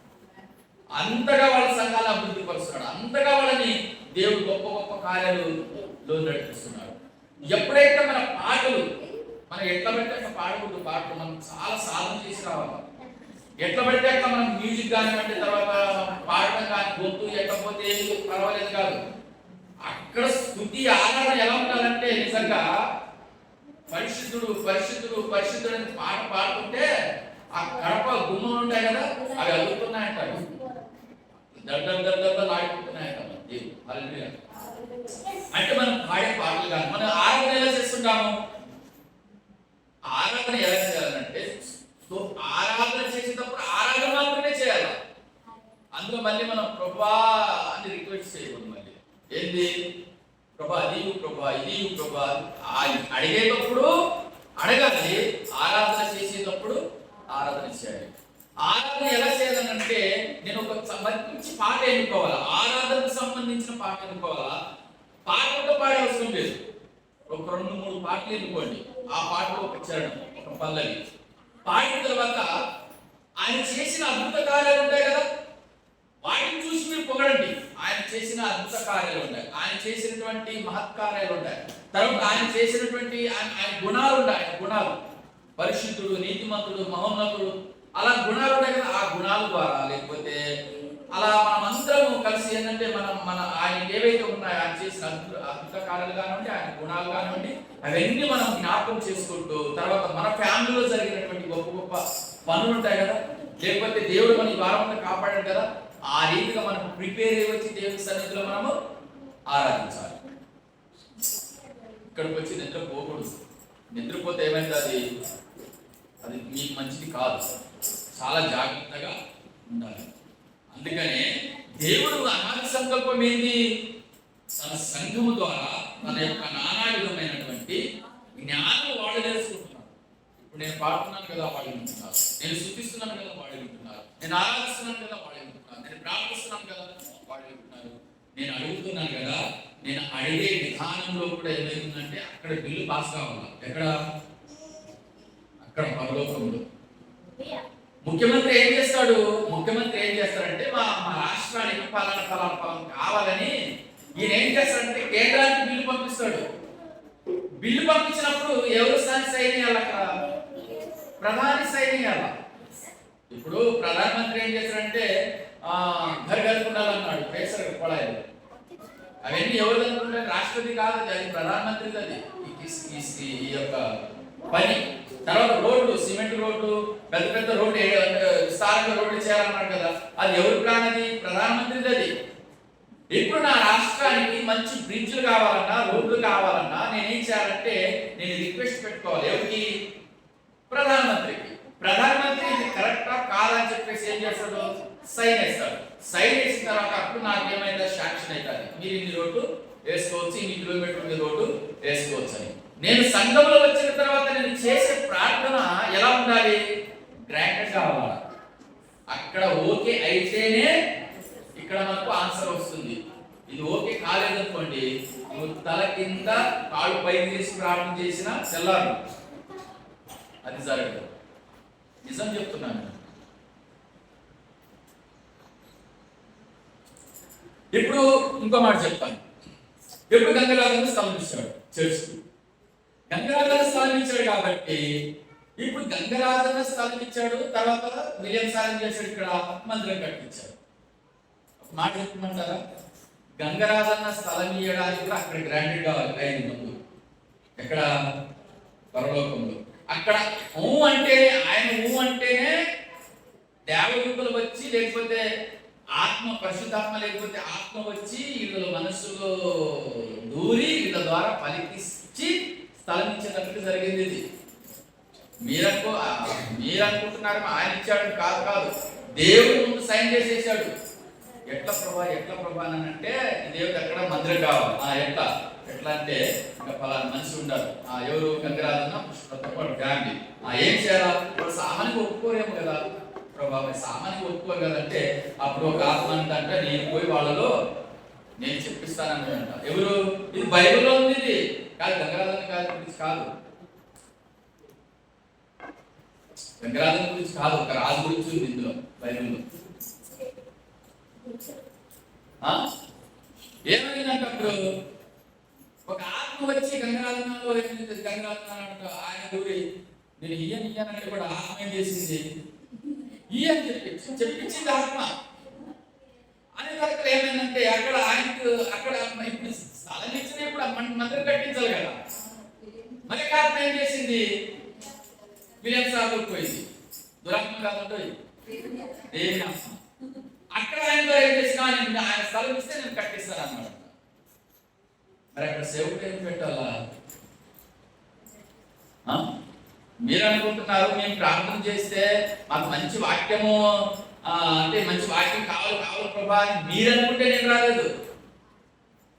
Speaker 1: అంతగా వాళ్ళ సంఘాలను అభివృద్ధి పరుస్తున్నాడు, అంతగా వాళ్ళని దేవుడు గొప్ప గొప్ప కార్యాలలో నడిపిస్తున్నాడు. ఎప్పుడైతే మన పాటలు, మన ఎట్లా పడితే అట్లా పాడకూడదు. పాటలు మనం చాలా సాధన చేసి రావాలి. ఎట్లా పడితే అట్లా మనం మ్యూజిక్ కానివ్వండి, తర్వాత పాడటం కానీ గొంతు ఎట్టకపోతే పర్వాలేదు కాదు. అక్కడ స్తుతి ఆరాధన ఎలా ఉండాలంటే నిజంగా పరిశుద్ధుడు పరిశుద్ధుడు పరిశుద్ధుడు అని పాట పాడుతుంటే ఆ కడప గుమ్మలు ఉంటాయి కదా, అవి అదుగుతున్నాయంటారు, దడ్డ లాడిపోతున్నాయంట. హల్లెలూయా. అంటే మనం పాడే పాటలు కాదు. మనం ఆరాధన ఎలా చేస్తుంటాము? ఆరాధన ఎలా చేయాలంటే ఆరాధన చేసేటప్పుడు ఆరాధన మాత్రమే చేయాలి. అందులో మళ్ళీ మనం ప్రభా అని రిక్వెస్ట్ చేయకూడదు. మళ్ళీ ఏంది ప్రభా అది ప్రభా ఇది ప్రభా అడిగేటప్పుడు అడగాలి, ఆరాధన చేసేటప్పుడు ఆరాధన చేయాలి. ఆరాధన ఎలా చేయాలంటే నేను ఒక మంచి పాట ఎన్నుకోవాలా, ఆరాధనకు సంబంధించిన పాట ఎన్నుకోవాలా. పాటలతో పాడే అవసరం లేదు. ఒక 2-3 పాటలు ఎన్నుకోండి. ఆ పాటలో ఒక చరణం, ఒక పల్లవి పాడిన తర్వాత ఆయన చేసిన అద్భుత కార్యాలు ఉంటాయి కదా, వాటిని చూసి మీరు పొగడండి. ఆయన చేసిన అద్భుత కార్యాలు ఉంటాయి, ఆయన చేసినటువంటి మహత్కార్యాలు ఉంటాయి, తర్వాత ఆయన చేసినటువంటి ఆయన గుణాలు ఉంటాయి. ఆయన గుణాలు పరిశుద్ధుడు, నీతిమంతుడు, మహోన్నతుడు, అలా గుణాలు ఉంటాయి కదా. ఆ గుణాల ద్వారా లేకపోతే అలా మనమందరం కలిసి ఏంటంటే మన ఆయన ఏవైతే ఉన్నాయో ఆయన చేసిన అద్భుత కార్యాలు కానివ్వండి, ఆయన గుణాలు కానివ్వండి, అవన్నీ మనం జ్ఞాపకం చేసుకుంటూ తర్వాత మన ఫ్యామిలీలో జరిగినటువంటి గొప్ప గొప్ప పనులు ఉంటాయి కదా, లేకపోతే దేవుడు మన ఈ వారంలో కాపాడాడు కదా, ఆ రీతిగా మనం ప్రిపేర్ అయ్యి వచ్చి దేవుడి సన్నిధిలో మనము ఆరాధించాలి. ఇక్కడికి వచ్చి నిద్రపోకూడదు. నిద్రపోతే ఏమైంది, అది మీకు మంచిది కాదు. చాలా జాగ్రత్తగా ఉండాలి. అందుకనే దేవుడు అనాది సంకల్పం ఏంది? తన సంఘము ద్వారా తన యొక్క నానా విధమైనటువంటి జ్ఞానం వాళ్ళు నేర్చుకుంటున్నారు. ఇప్పుడు నేను పాడుతున్నాను కదా, వాళ్ళు వింటున్నారు. నేను స్తుతిస్తున్నాను కదా, వాళ్ళు వింటున్నారు. నేను ఆరాధిస్తున్నాను కదా, వాళ్ళు వింటున్నారు. నేను ప్రార్థిస్తున్నాను కదా, వాళ్ళు వింటున్నారు. నేను అడుగుతున్నాను కదా, నేను అడిగే విధానంలో కూడా ఏమైందంటే అక్కడ బిల్లు పాస్ కావాలి. ఎక్కడ? అక్కడ పరలోకంలో. ముఖ్యమంత్రి ఏం చేస్తాడు? ముఖ్యమంత్రి ఏం చేస్తాడంటే మా రాష్ట్రానికి ఫలానా కావాలని ఈయన ఏం చేస్తాడంటే కేంద్రానికి బిల్లు పంపిస్తాడు. బిల్లు పంపించినప్పుడు ఎవరు సైన్ చేయాలి? అక్కడ ప్రధాని సైన్ చేయాలి. ఇప్పుడు ప్రధానమంత్రి ఏం చేస్తాడంటే గర్గలుకున్నాలన్నాడు పేసర్ కొడాయిలు. అవన్నీ ఎవరు అనుకుంటారు? రాష్ట్రపతి కాదు, అది ప్రధానమంత్రిది. అది ఈ యొక్క పని. తర్వాత రోడ్లు, సిమెంట్ రోడ్లు, పెద్ద పెద్ద రోడ్డు విస్తారంగా రోడ్లు చేయాలన్నాడు కదా, అది ఎవరి ప్లాన్? అది ప్రధానమంత్రిది. అది ఇప్పుడు నా రాష్ట్రానికి మంచి బ్రిడ్జ్లు కావాలన్నా, రోడ్లు కావాలన్నా నేనేం చేయాలంటే నేను రిక్వెస్ట్ పెట్టుకోవాలి. ఎవరికి? ప్రధానమంత్రికి. ప్రధానమంత్రి ఇది కరెక్టా కాదని చెప్పేసి ఏం చేస్తాడు? సైన్ వేస్తాడు. సైన్ వేసిన తర్వాత అప్పుడు నాకు ఏమైనా శాంక్షన్ అవుతుంది, మీరు ఇన్ని రోడ్లు వేసుకోవచ్చు, ఇన్ని కిలోమీటర్ల రోడ్డు వేసుకోవచ్చు అని. నేను సంఘంలో వచ్చిన తర్వాత నేను చేసే ప్రార్థన ఎలా ఉండాలి? గ్రాంటెడ్ కావాలి. అక్కడ ఓకే అయితేనే ఇక్కడ మనకు ఆన్సర్ వస్తుంది. ఇది ఓకే కాలేదనుకోండి, నువ్వు తల కింద కాళ్ళు పైకి తీసి ప్రార్థన చేసిన తెల్లారు అది జరగదు. నిజం చెప్తున్నాను. ఇప్పుడు ఇంకో మాట చెప్తాను. ఎప్పుడు గంగరాజును స్థలం ఇచ్చాడు చర్చ్కి. గంగరాజును స్థలం ఇచ్చాడు కాబట్టి ఇప్పుడు గంగరాజును స్థలం ఇచ్చాడు, తర్వాత విలియం సారం చేశాడు, ఇక్కడ మందిరం కట్టించాడు. మాట చెప్పుకుంటారా? గంగరాజన్న స్థలం ఇవ్వడానికి కూడా అక్కడ గ్రాంటెడ్ కావాలి. 5 మంది ఎక్కడ? పరలోకంలో. అక్కడ అంటేనే ఆయన అంటేనే దేవదూతలు వచ్చి, లేకపోతే ఆత్మ పరిశుద్ధాత్మ లేకపోతే ఆత్మ వచ్చి వీళ్ళ మనస్సులో దూరి వీళ్ళ ద్వారా పలికిచ్చి స్థలం ఇచ్చేటప్పుడు జరిగింది. ఇది మీరనుకుంటున్నారు ఆయన ఇచ్చాడు, కాదు కాదు. దేవుడు ముందు సైన్ చేసేసాడు. ఎట్లా ప్రభా అని అంటే దేవుడు ఎక్కడ మందిరం కావాలి. ఎట్లా అంటే ఇంకా ఫలానా మనిషి ఉండాలి. ఎవరు? గంగరాజన్న పుష్పతో ఫ్యామిలీ. ఏం చేయాలా? వాళ్ళు సామాన్యంగా ఒప్పుకోరేమో కదా ప్రభా, సామాన్యంగా ఒప్పుకోరు కదంటే అప్పుడు ఒక ఆత్మ అంటే నేను పోయి వాళ్ళలో నేను చెప్పిస్తానని అంట. ఎవరు? ఇది బైబిల్లో ఉంది. ఇది కాదు, గంగరాజన్న గురించి కాదు, గంగరాజన్న గురించి కాదు, ఒక రాజు గురించి ఉంది ఇందులో బైబిల్లో. ఏమైందంటే అప్పుడు ఒక ఆత్మ వచ్చి గంగాధనాలు గంగాధనాలు ఆయన దూరి నేను ఇయ్యనంటే కూడా ఆత్మ ఏం చేసింది అని చెప్పించింది ఆత్మ. అనే తర్వాత ఏమైందంటే అక్కడ ఆయనకు అక్కడ ఇప్పుడు స్థలం ఇచ్చినప్పుడు మందిరం కట్టించాలి కదా, మరి ఆత్మ ఏం చేసింది విలియం సాగుకు పోయింది. దురాత్మ కాదంటే దేవుని ఆత్మ. అక్కడ ఆయన ఏం చేసినా ఆయన స్థలం ఇస్తే నేను కట్టిస్తాను అన్నాడు. మరి అక్కడ సేవకుడు ఏం పెట్టాలా? మీరు అనుకుంటున్నారు మేము ప్రార్థన చేస్తే మాకు మంచి వాక్యము అంటే మంచి వాక్యం కావాలి ప్రభా అని మీరు అనుకుంటే నేను రాలేదు.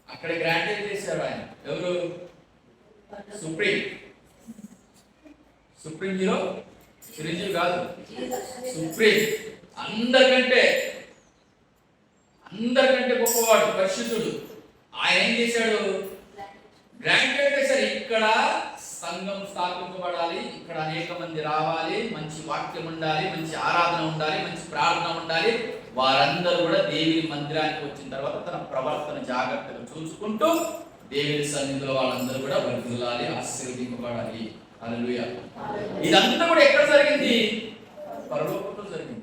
Speaker 1: అక్కడ గ్రాంటెడ్ చేశారు ఆయన. ఎవరు? సుప్రీం హీరో చిరంజీవి కాదు, సుప్రీం. అందరికంటే గొప్పవాడు, పరిశుద్ధుడు. ఆయన ఏం చేశాడు? గ్రాంటెడ్ చేశారు. ఇక్కడ సంఘం స్థాపించబడాలి, ఇక్కడ అనేక మంది రావాలి, మంచి వాక్యం ఉండాలి, మంచి ఆరాధన ఉండాలి, మంచి ప్రార్థన ఉండాలి. వారందరూ కూడా దేవుని మందిరానికి వచ్చిన తర్వాత తన ప్రవర్తన జాగ్రత్తగా చూసుకుంటూ దేవుని సన్నిధిలో వాళ్ళందరూ కూడా వర్ధిల్లాలి, ఆశీర్వదింపబడాలి. హల్లెలూయా. ఇదంతా కూడా ఎక్కడ జరిగింది? పరలోకంలో జరిగింది.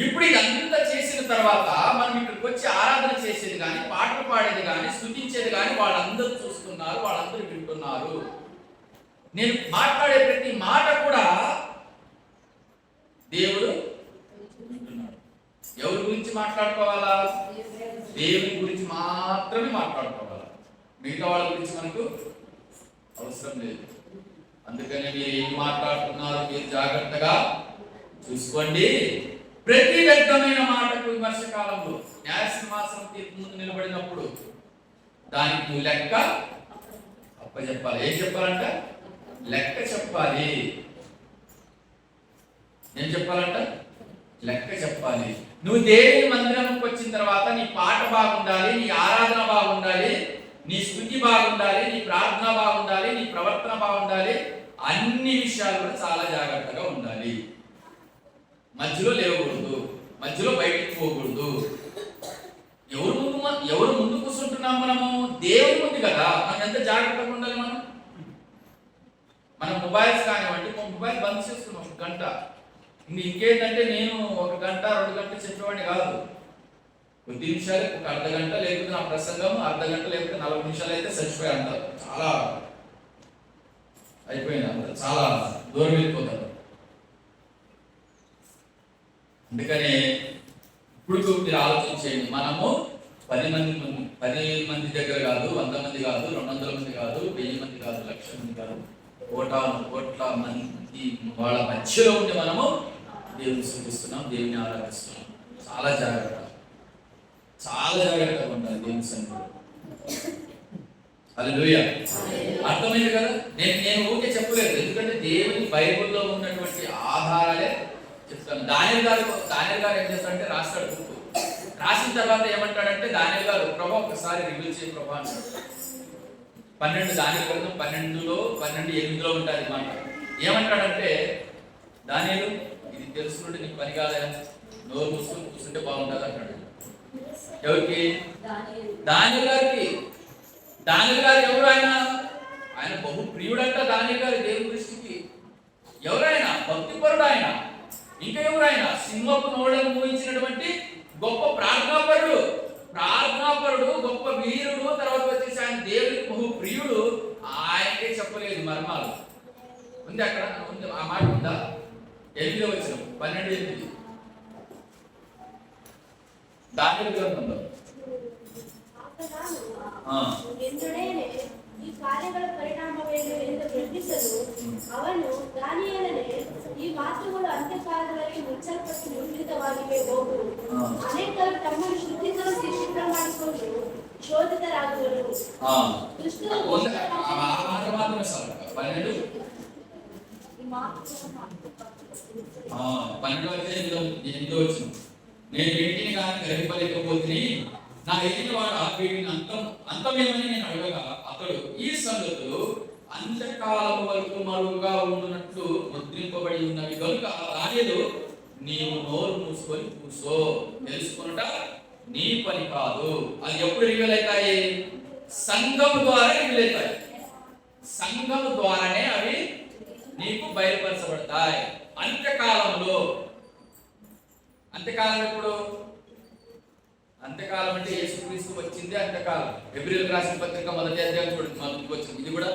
Speaker 1: ఇప్పుడు ఇదంతా చేసిన తర్వాత మనం ఇక్కడికి వచ్చి ఆరాధన చేసేది కానీ, పాటలు పాడేది కానీ, స్తుతించేది కానీ వాళ్ళందరూ చూస్తున్నారు, వాళ్ళందరూ వింటున్నారు. నేను మాట్లాడే ప్రతి మాట కూడా దేవుడు వింటున్నాడు. ఎవరి గురించి మాట్లాడుకోవాలా? దేవుని గురించి మాత్రమే మాట్లాడుకోవాలా. మిగతా వాళ్ళ గురించి మనకు అవసరం లేదు. అందుకని మీరు ఏం మాట్లాడుతున్నారు మీరు జాగ్రత్తగా చూసుకోండి. ప్రతి వ్యర్థమైన మాటకు విమర్శ కాలంలో న్యాయసింహాసనం తీర్పు ముందు నిలబడినప్పుడు దానికి నువ్వు లెక్క అప్పచెప్పాలి. ఏం చెప్పాలంట? లెక్క చెప్పాలి. ఏం చెప్పాలంట? లెక్క చెప్పాలి. నువ్వు దేవుని మందిరంకి వచ్చిన తర్వాత నీ పాట బాగుండాలి, నీ ఆరాధన బాగుండాలి, నీ స్తుతి బాగుండాలి, నీ ప్రార్థన బాగుండాలి, నీ ప్రవర్తన బాగుండాలి. అన్ని విషయాలు కూడా చాలా జాగ్రత్తగా ఉండాలి. మధ్యలో లేవకూడదు, మధ్యలో బయటికి పోకూడదు. ఎవరు ముందు కూర్చుంటున్నాం? మనము దేవుని ముందు కదా. మనం ఎంత జాగ్రత్తగా ఉండాలి. మన మొబైల్స్ కానివ్వండి, మొబైల్ బంద్ చేసుకున్నాం 1 గంట. ఇంకేంటంటే నేను 1 గంట 2 గంటలు చెప్పేవాడిని కాదు. కొద్ది నిమిషాలు, ఒక అర్ధ గంట, లేకపోతే నా ప్రసంగం అర్ధ గంట, లేకపోతే 40 నిమిషాలు అయితే చచ్చిపోయి అంటారు. చాలా అయిపోయింది, అంటారు, చాలా దూరం వెళ్ళిపోతారు. అందుకనే ఇప్పుడు మీరు ఆలోచించేయండి. మనము 10 మంది దగ్గర కాదు, 100 మంది కాదు, 200 మంది కాదు, 1000 మంది కాదు, 1,00,000 మంది కాదు, కోట్ల మంది వాళ్ళ మధ్యలో ఉండి మనము దేవుని స్తుతిస్తున్నాం, దేవుని ఆరాధిస్తున్నాం. చాలా జాగ్రత్తగా ఉండాలి దేవుని సన్నిధిలో. హల్లెలూయా. అర్థమైంది కదా? నేను ఊరికే చెప్పలేదు, ఎందుకంటే దేవుని బైబిల్లో ఉన్నటువంటి ఆధారాలే చెప్తాను. దానియల్ గారు ఏం చేస్తాడంటే రాస్తాడు బుక్. రాసిన తర్వాత ఏమంటాడంటే దానియల్ గారు, ప్రభా ఒకసారి రివీల్ చేయ ప్రభా అంటాడు. 12 దానియల్ గ్రంథం 12:8లో ఉంటుంది మాట. ఏమంటాడంటే, దానియేలు ఇది తెలుసుకుంటే నీకు పని కాదా, నోరు మూసుకొని కూర్చుంటే బాగుంటుంది అంటాడు. ఎవరికి? దానియల్ గారికి. దానియల్ గారు ఎవరు? ఆయన బహు ప్రియుడంట దానియల్ గారు దేవుని దృష్టికి. ఎవరైనా భక్తిపరుడు ఆయన. ఇంకా ఎవరైనా సింహపు నోళ్ళను మూయించినటువంటి గొప్ప ప్రార్థనాపరుడు, గొప్ప వీరుడు. తర్వాత వచ్చేసి ఆయన దేవునికి బహు ప్రియుడు. ఆయనకే చెప్పలేదు మర్మాలు. ఉంది అక్కడ, ఉంది ఆ మాట ఉందా? 8వ వచనం 12:8 దానియేలు గ్రంథంలో.
Speaker 2: ಈ ಕಾರ್ಯಗಳ ಪರಿಣಾಮವೇನು ಎಂದು ಪ್ರಶ್ನಿಸಲು ಅವನು ದಾನಿಯೇಲನೇ, ಈ ಮಾತುಗಳು ಅಂತ್ಯಕಾಲದಲ್ಲಿ ಮುಚ್ಚಲ್ಪಟ್ಟು ಮುದ್ರಿತವಾಗಿವೆ. ಹೋಗು, ಅನೇಕರು ತಮ್ಮನ್ನು ಶುದ್ಧಿಸಲು ಸಿದ್ಧ ಮಾಡಿಕೊಂಡು ಶೋಧಿತರಾಗುವರು. ದುಷ್ಟರು
Speaker 1: నేను వీటిని కానీ గ్రహింపలేకపోతే నా ఎదిగిన వాడు వీటిని అంతమేమని నేను అడగగా అతడు ఈ సంగతులు అంత్యకాలం వరకు మరుగుగా ఉండునట్లు ముద్రింపబడి ఉన్నవి కనుక రాలేదు, నీవు నోరు మూసుకొని కూర్చో, తెలుసుకున్నట నీ పని కాదు. అది ఎప్పుడు రివీల్ అవుతాయి? సంఘము ద్వారా నీకు వెళ్తాయి. సంఘము ద్వారానే అవి నీకు బయలుపరచబడతాయి. అంత్యకాలంలో, అంత్యకాలం ఎప్పుడు? అంత్యకాలం అంటే యేసుక్రీస్తు వచ్చింది అంత్యకాలం. హెబ్రీయులకు రాసిన పత్రిక 1వ అధ్యాయం చూడండి, మనకు వచ్చింది ఇది కూడా.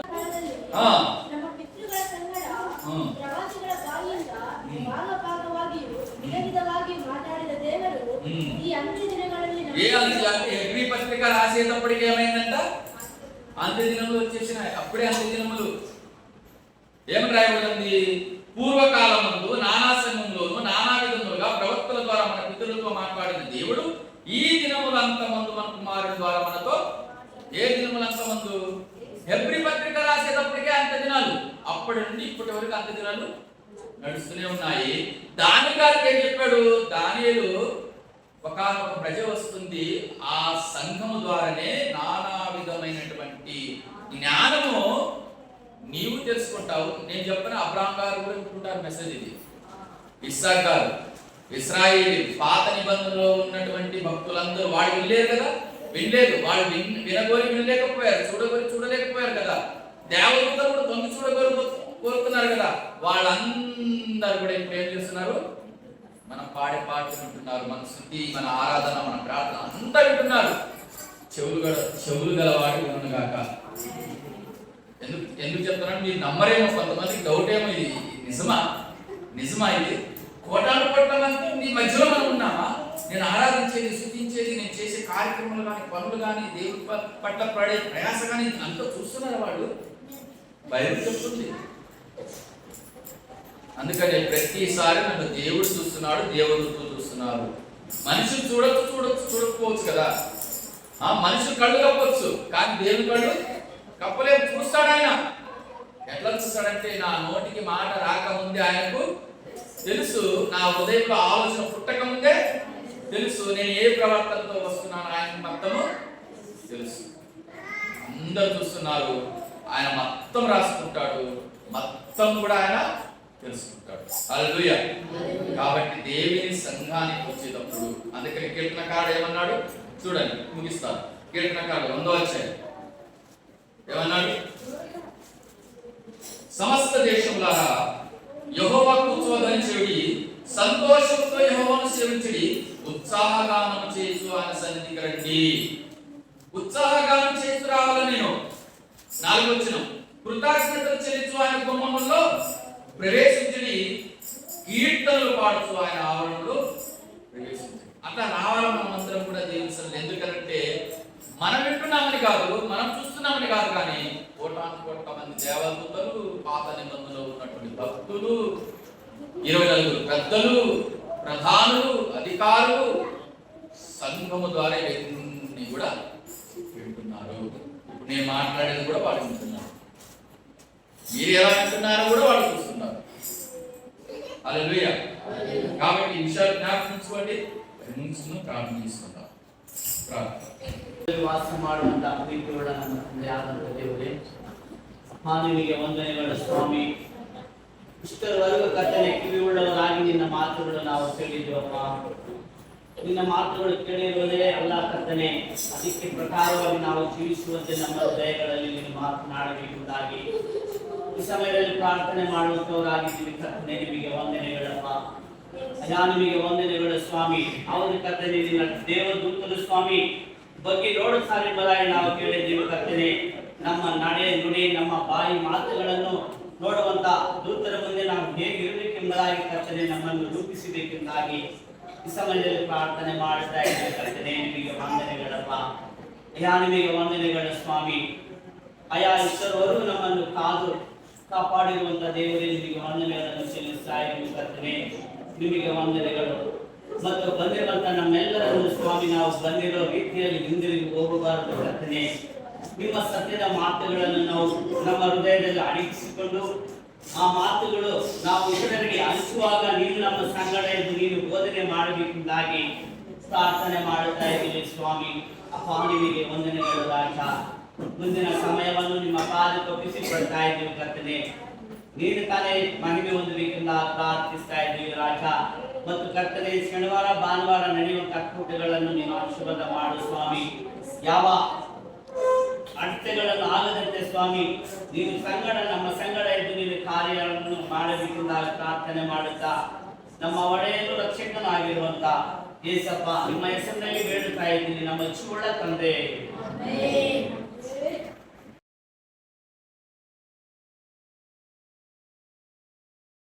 Speaker 2: ನಮ್ಮ ಪಿತೃಗಳ ಸಂಗಡ ಪ್ರವಾಸಿಗಳ ಬಾಯಿಂದ ಭಾಗವಾಗಿಯೂ ವಿಧವಿಧವಾಗಿ ಮಾತಾಡಿದ ದೇವರು ಈ ಅಂತ್ಯ ದಿನಗಳಲ್ಲಿ
Speaker 1: హెబ్రీ పత్రిక రాసేటప్పటికి ఏమైందంట? అంత్య దినములు వచ్చేసినాయి. అప్పుడే అంత్య దినములు. ఏమని రాయబడింది? పూర్వకాలమందు నానా సంఘంలోను నానా విధములుగా ప్రవక్తల ద్వారా మన పితరులతో మాట్లాడిన దేవుడు ఈ దినములంతమందు మన కుమారుని ద్వారా మనతో, ఏ దినములంతమందు? హెబ్రీ పత్రిక రాసేటప్పటికే అంత్య దినాలు. అప్పటి నుండి ఇప్పటి వరకు అంత్య దినాలు నడుస్తూనే ఉన్నాయి. దాని గారికి ఏం చెప్పాడు? దానియేలు ఒక ప్రజ వస్తుంది, ఆ సంఘము ద్వారానే నానా విధమైనటువంటి జ్ఞానము నీవు తెలుసుకుంటావు. నేను చెప్పిన అబ్రాహం గారు కూడా వింటుంటారు మెసేజ్ ఇది. ఇస్సాక్ గారు, ఇశ్రాయేలు, పాత నిబంధనలో ఉన్నటువంటి భక్తులందరూ వాళ్ళు వినలేరు కదా, వినలేదు. వాళ్ళు వినగోరి వినలేకపోయారు, చూడగోరి చూడలేకపోయారు కదా. దేవదూతలు కూడా దొంగ చూడగోరు కోరుకున్నారు కదా. వాళ్ళందరూ కూడా ఇప్పుడు ఏం చేస్తున్నారు? మనం పాడే పాటలు వింటున్నారు, మన శుద్ధి, మన ఆరాధన, మన ప్రార్థన అంతా వింటున్నారు. చెవులు గలవాడు వినుగాక. ఎందుకు చెప్తున్నాను? మీరు నమ్మరేమో, కొంతమందికి డౌట్ ఏమో, ఇది నిజమా ఇది? కోటాను కోట్ల మంది నీ మధ్యలో మనం ఉన్నామా? నేను ఆరాధించేది, స్తుతించేది, నేను చేసే కార్యక్రమాలు కానీ, పనులు కానీ, దేవుడి పట్ల పడే ప్రయాస కానీ అంతా చూస్తున్నారు వాళ్ళు. బైబిల్ చెప్తుంది. అందుకని ప్రతిసారి నన్ను దేవుడు చూస్తున్నాడు, దేవుడు చూస్తున్నారు. మనుషులు చూడకపోవచ్చు కదా. మనుషులు కళ్ళు కప్పొచ్చు, కానీ దేవుని కళ్ళు కప్పలేము. చూస్తాడు ఆయన. ఎట్లా చూస్తాడంటే, నా నోటికి మాట రాకముందే ఆయనకు తెలుసు, నా హృదయంలో ఆలోచన పుట్టక ముందే తెలుసు, నేను ఏ ప్రవర్తనతో వస్తున్నాను ఆయన మొత్తము తెలుసు. అందరూ చూస్తున్నారు, ఆయన మొత్తం రాసుకుంటాడు, మొత్తం కూడా ఆయన తెలుసుకుంటాడు. హల్లెలూయా. కాబట్టి దేవుని సంఘానికి వచ్చేటప్పుడు, అందుకని కీర్తనకారుడు ఏమన్నాడు చూడండి, ముగిస్తాను. కీర్తనకారుడు 1వ అధ్యాయం ఏమన్నాడు? సమస్త దేశములారా యెహోవాకు ఉత్సవధ్వని చేయుడి, సంతోషంతో యెహోవాను సేవించుడి, ఉత్సాహగానం చేస్తూ ఆయన సన్నిధికి రండి. ఉత్సాహగానం చేస్తూ రావాలి నేను. 4వ వచనం, కృతజ్ఞతలు చెల్లించు ఆయన గుమ్మములో ప్రవేశించుడి, కీర్తనలు పాడుతూ ఆయన ఆవరణలో ప్రవేశించుడి. అట్లా రావాలి మనమందరం కూడా దేవుని సన్నిధిలో. ఎందుకంటే మనం వింటున్నామని కాదు, మనం చూస్తున్నామని కాదు, కానీ కోట్ల మంది దేవదూతలు, పాత నిబంధనలో ఉన్నటువంటి భక్తులు, 24 పెద్దలు, ప్రధానులు, అధికారులు సంఘము ద్వారా ఇవన్నీ కూడా వింటున్నారు. ఇప్పుడు నేను మాట్లాడేది కూడా వాళ్ళు వింటున్నారు. మీరు ఎలా వింటున్నారో కూడా వాళ్ళు చూస్తున్నారు. హల్లెలూయా. కాబట్టి ఈ విషయాలు జ్ఞాపకం ఉంచుకోండి. ప్రార్థన చేసుకుంటాం.
Speaker 5: ವಾಸ ಮಾಡುವಂತ ಪ್ರೀತಿಯುಳ್ಳ ನನ್ನ ತಂದೆಯಾದಂತ ದೇವರೇ, ನಿಮಗೆ ವಂದನೆಗಳ ಸ್ವಾಮಿ. ಇಷ್ಟರವರೆಗೂ ಕರ್ತನೆ ಕಿವಿಯುಳ್ಳವರಾಗಿ ನಿನ್ನ ಮಾತುಗಳು ನಾವು ಕೇಳಿದ್ದೀವಪ್ಪ. ನಿನ್ನ ಮಾತುಗಳು ಕೇಳಿರುವುದೇ ಅಲ್ಲ ಕರ್ತನೆ, ಅದಕ್ಕೆ ಪ್ರಕಾರವಾಗಿ ನಾವು ಜೀವಿಸುವಂತೆ ನಮ್ಮ ಹೃದಯಗಳಲ್ಲಿ ನೀನು ಮಾತನಾಡಬೇಕೆಂದಾಗಿ ಈ ಸಮಯದಲ್ಲಿ ಪ್ರಾರ್ಥನೆ ಮಾಡುವಂತವರಾಗಿದ್ದೀವಿ ಕರ್ತನೆ. ನಿಮಗೆ ವಂದನೆಗಳಪ್ಪ. ನಿಮಗೆ ವಂದನೆಗಳು ಸ್ವಾಮಿ. ಹೌದು ಕರ್ತನೆ, ನಿನ್ನ ದೇವದೂತರು ಸ್ವಾಮಿ ಬಗ್ಗೆ ನೋಡು ಸಾರೆಂಬುದಾಗಿ ನಾವು ಕೇಳಿದ್ದೀವಿ ಕರ್ತನೆ. ನಮ್ಮ ನಡೆ ನುಡಿ, ನಮ್ಮ ಬಾಯಿ ಮಾತುಗಳನ್ನು ನೋಡುವಂತ ದೂತರ ಮುಂದೆ ನಾವು ಹೇಗಿರಬೇಕೆಂಬುದಾಗಿ ಕರ್ತನೆ ನಮ್ಮನ್ನು ರೂಪಿಸಬೇಕೆಂದಾಗಿ ಈ ಸಮಯದಲ್ಲಿ ಪ್ರಾರ್ಥನೆ ಮಾಡುತ್ತಾ ಇದ್ದೇವೆ ಕರ್ತನೆ. ನಿಮಗೆ ವಂದನೆಗಳಪ್ಪ. ನಿಮಗೆ ವಂದನೆಗಳು ಸ್ವಾಮಿ. ಇಷ್ಟರವರೆಗೂ ನಮ್ಮನ್ನು ಕಾದು ಕಾಪಾಡಿರುವಂತ ದೇವರೇ, ನಿಮಗೆ ವಂದನೆಗಳನ್ನು ಸಲ್ಲಿಸ್ತಾ ಇದ್ದೀವಿ ಕರ್ತನೆ. ನಿಮಗೆ ವಂದನೆಗಳು. ಮತ್ತು ಬಂದಿರುವಂತ ನಮ್ಮೆಲ್ಲರನ್ನು ಸ್ವಾಮಿ, ನಾವು ಬಂದಿರೋ ರೀತಿಯಲ್ಲಿ ಹಿಂದಿರುಗಿ ಹೋಗಬಾರದು ಕರ್ತನೆ. ನಿಮ್ಮ ಸತ್ಯದ ಮಾತುಗಳನ್ನು ನಾವು ನಮ್ಮ ಹೃದಯದಲ್ಲಿ ಅಡಗಿಸಿಕೊಂಡು ಆ ಮಾತುಗಳು ನಾವು ಇತರರಿಗೆ ಹಂಚುವಾಗ ನೀನು ನಮ್ಮ ಸಂಗಡ ಎಂದು ನೀನು ಬೋಧನೆ ಮಾಡಬೇಕೆಂದಾಗಿ ಪ್ರಾರ್ಥನೆ ಮಾಡುತ್ತಾ ಇದ್ದೀವಿ ಸ್ವಾಮಿ. ಅಪ್ಪ ನಿಮಗೆ ವಂದನೆಗಳು ರಾಜ. ಮುಂದಿನ ಸಮಯವನ್ನು ನಿಮ್ಮ ಪಾದಕ್ಕೆ ಒಪ್ಪಿಸಿಕೊಳ್ತಾ ಇದ್ದೀವಿ ಕರ್ತನೆ. ನೀನು ತಾನೇ ಮಹಿಮೆ ಹೊಂದಬೇಕೆಂದ ಪ್ರಾರ್ಥಿಸ್ತಾ ಇದ್ದೀವಿ ರಾಜ. ಮತ್ತು ಕರ್ತನೆ, ಶನಿವಾರ ಭಾನುವಾರ ನಡೆಯುವಂತಹ ಕೂಟಗಳನ್ನು ನೀನು ಆಶೀರ್ವಾದ ಮಾಡು ಸ್ವಾಮಿ. ಯಾವ ಅಡ್ತೆಗಳನ್ನು ಆಗದಂತೆ ಸ್ವಾಮಿ ನೀನು ಸಂಗಡ ನಮ್ಮ ಸಂಗಡ ಇದ್ದು ನೀನು ಕಾರ್ಯಗಳನ್ನು ಮಾಡಬೇಕೆಂದಾಗ ಪ್ರಾರ್ಥನೆ ಮಾಡುತ್ತಾ ನಮ್ಮ ಒಡೆಯನು ರಕ್ಷಕನಾಗಿರುವಂತ ಏಸಪ್ಪ ನಿಮ್ಮ ಹೆಸರಿನಲ್ಲಿ ಬೇಡುತ್ತಾ ಇದ್ದೀನಿ ನಮ್ಮ ಜೀವಳ ತಂದೆ.